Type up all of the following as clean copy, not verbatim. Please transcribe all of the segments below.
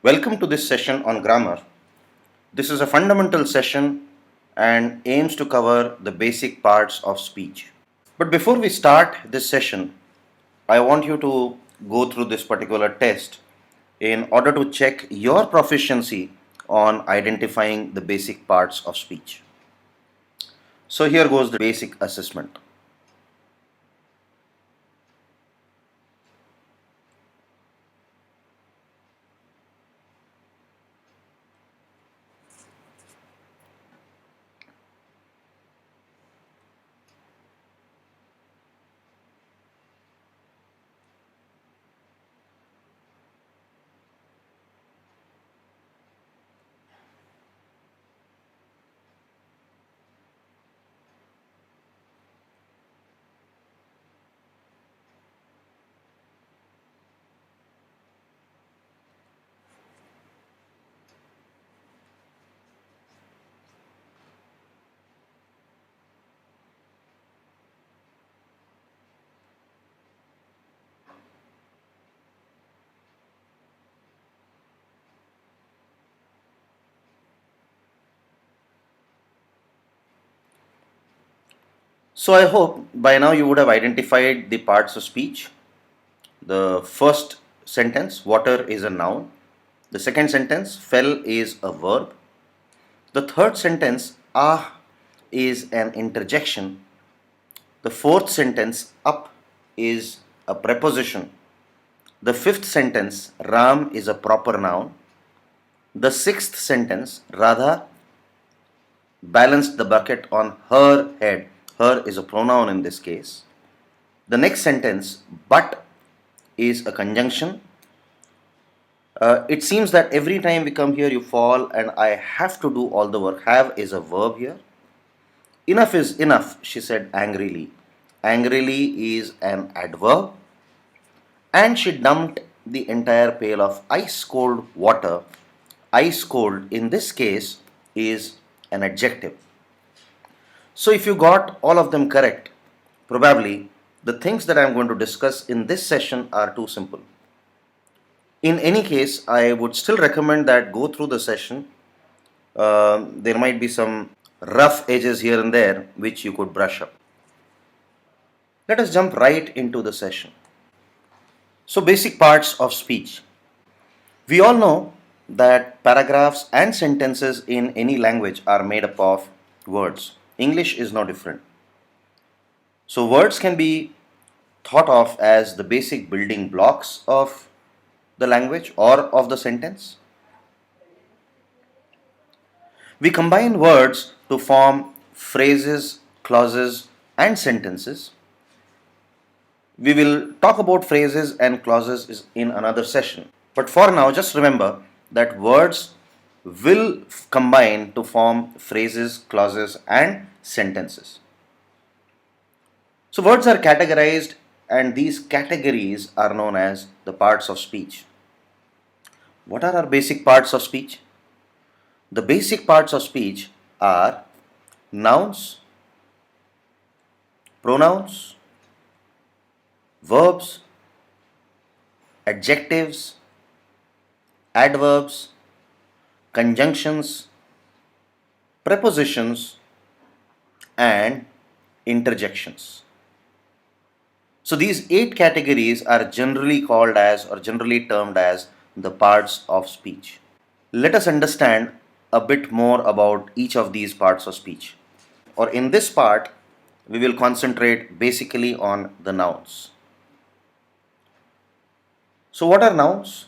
Welcome to this session on grammar. This is a fundamental session and aims to cover the basic parts of speech. But before we start this session, I want you to go through this particular test in order to check your proficiency on identifying the basic parts of speech. So here goes the basic assessment. So I hope by now you would have identified the parts of speech. The first sentence, water is a noun. The second sentence, fell is a verb. The third sentence, ah is an interjection. The fourth sentence, up is a preposition. The fifth sentence, Ram is a proper noun. The sixth sentence, Radha balanced the bucket on her head. Her is a pronoun in this case. The next sentence, but is a conjunction. It seems that every time we come here, you fall, and I have to do all the work. Have is a verb here. Enough is enough, she said angrily. Angrily is an adverb. And she dumped the entire pail of ice cold water. Ice cold in this case is an adjective. So if you got all of them correct, probably the things that I am going to discuss in this session are too simple. In any case, I would still recommend that go through the session. There might be some rough edges here and there which you could brush up. Let us jump right into the session. So, basic parts of speech. We all know that paragraphs and sentences in any language are made up of words. English is no different. So, words can be thought of as the basic building blocks of the language or of the sentence. We combine words to form phrases, clauses, and sentences. We will talk about phrases and clauses in another session. But for now, just remember that words will combine to form phrases, clauses, and sentences. So, words are categorized, and these categories are known as the parts of speech. What are our basic parts of speech? The basic parts of speech are nouns, pronouns, verbs, adjectives, adverbs, conjunctions, prepositions, and interjections. So these 8 categories are generally called as or generally termed as the parts of speech. Let us understand a bit more about each of these parts of speech. Or in this part, we will concentrate basically on the nouns. So what are nouns?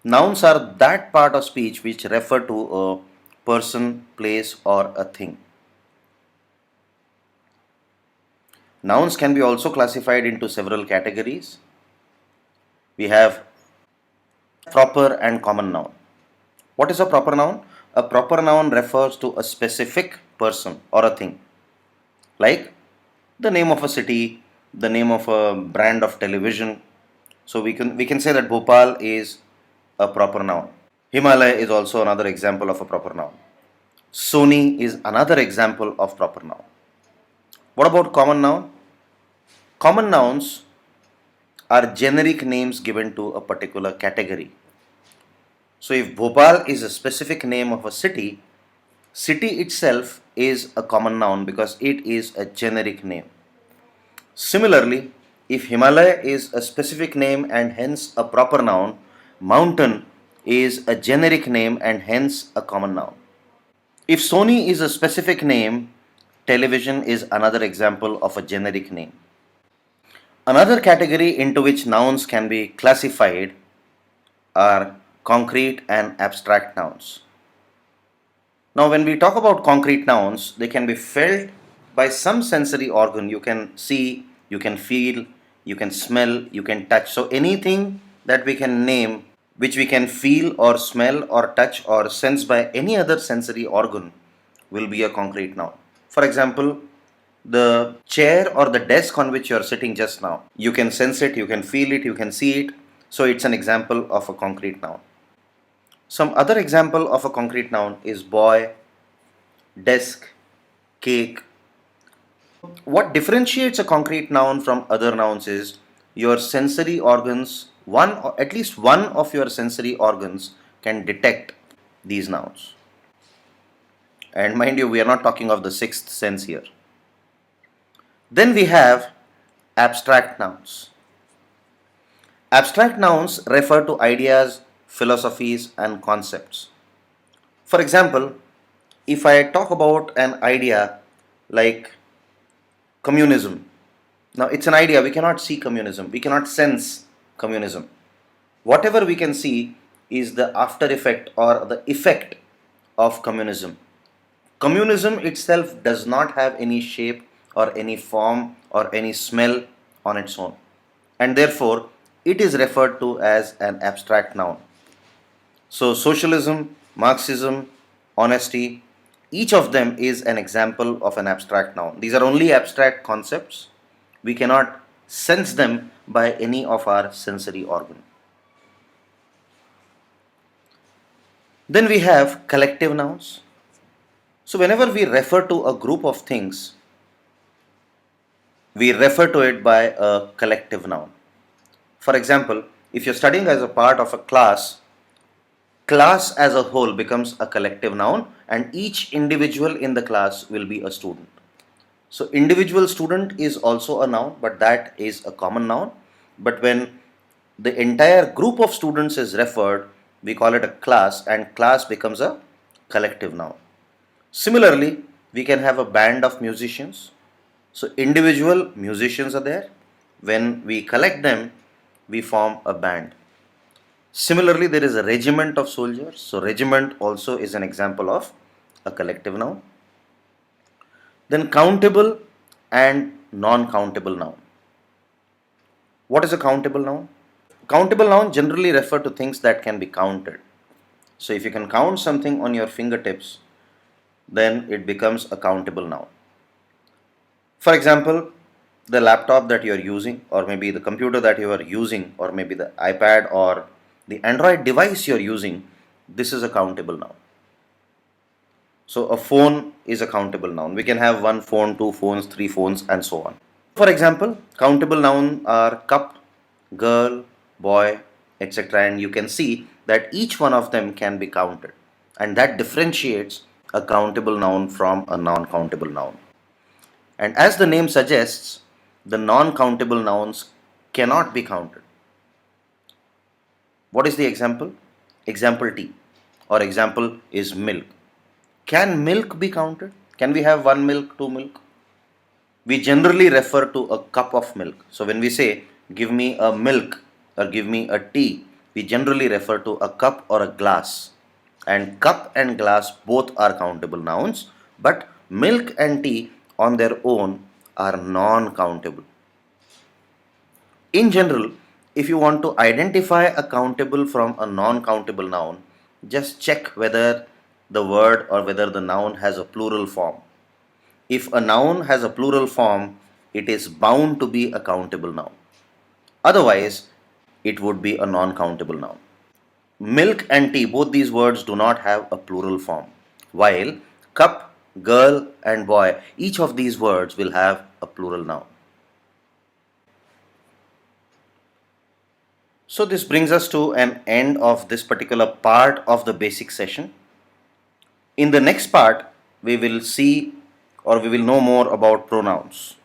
Nouns are that part of speech which refer to a person, place, or a thing. Nouns can be also classified into several categories. We have proper and common noun. What is a proper noun? A proper noun refers to a specific person or a thing, like the name of a city, the name of a brand of television. So we can say that Bhopal is a proper noun. Himalaya is also another example of a proper noun. Sony is another example of proper noun. What about common noun? Common nouns are generic names given to a particular category. So if Bhopal is a specific name of a city, city itself is a common noun because it is a generic name. Similarly, if Himalaya is a specific name and hence a proper noun, mountain is a generic name and hence a common noun. If Sony is a specific name, television is another example of a generic name. Another category into which nouns can be classified are concrete and abstract nouns. Now, when we talk about concrete nouns, they can be felt by some sensory organ. You can see, you can feel, you can smell, you can touch. So, anything that we can name which we can feel or smell or touch or sense by any other sensory organ will be a concrete noun. For example, the chair or the desk on which you are sitting just now, you can sense it, you can feel it, you can see it. So, it's an example of a concrete noun. Some other example of a concrete noun is boy, desk, cake. What differentiates a concrete noun from other nouns is your sensory organs, at least one of your sensory organs can detect these nouns. And mind you, we are not talking of the sixth sense here. Then we have abstract nouns. Abstract nouns refer to ideas, philosophies, and concepts. For example, if I talk about an idea like communism, now it's an idea, we cannot see communism, we cannot sense communism. Whatever we can see is the after effect or the effect of communism. Communism itself does not have any shape or any form or any smell on its own, and therefore it is referred to as an abstract noun. So, socialism, Marxism, honesty, each of them is an example of an abstract noun. These are only abstract concepts. We cannot sense them by any of our sensory organ. Then we have collective nouns. So, whenever we refer to a group of things, we refer to it by a collective noun. For example, if you're studying as a part of a class, class as a whole becomes a collective noun and each individual in the class will be a student. So individual student is also a noun, but that is a common noun. But when the entire group of students is referred, we call it a class and class becomes a collective noun. Similarly, we can have a band of musicians. So individual musicians are there. When we collect them, we form a band. Similarly, there is a regiment of soldiers. So regiment also is an example of a collective noun. Then countable and non-countable noun. What is a countable noun? Countable noun generally refer to things that can be counted. So if you can count something on your fingertips, then it becomes a countable noun. For example, the laptop that you are using, or maybe the computer that you are using, or maybe the iPad or the Android device you are using, this is a countable noun. So a phone is a countable noun. We can have one phone, two phones, three phones, and so on. For example, countable nouns are cup, girl, boy, etc. And you can see that each one of them can be counted. And that differentiates a countable noun from a non-countable noun. And as the name suggests, the non-countable nouns cannot be counted. What is the example? Example tea or example is milk. Can milk be counted? Can we have one milk, two milk? We generally refer to a cup of milk. So when we say give me a milk or give me a tea, we generally refer to a cup or a glass. And cup and glass both are countable nouns, but milk and tea on their own are non-countable. In general, if you want to identify a countable from a non-countable noun, just check whether the word or whether the noun has a plural form. If a noun has a plural form, it is bound to be a countable noun. Otherwise, it would be a non-countable noun. Milk and tea, both these words do not have a plural form, while cup, girl, and boy, each of these words will have a plural noun. So this brings us to an end of this particular part of the basic session. In the next part, we will see or we will know more about pronouns.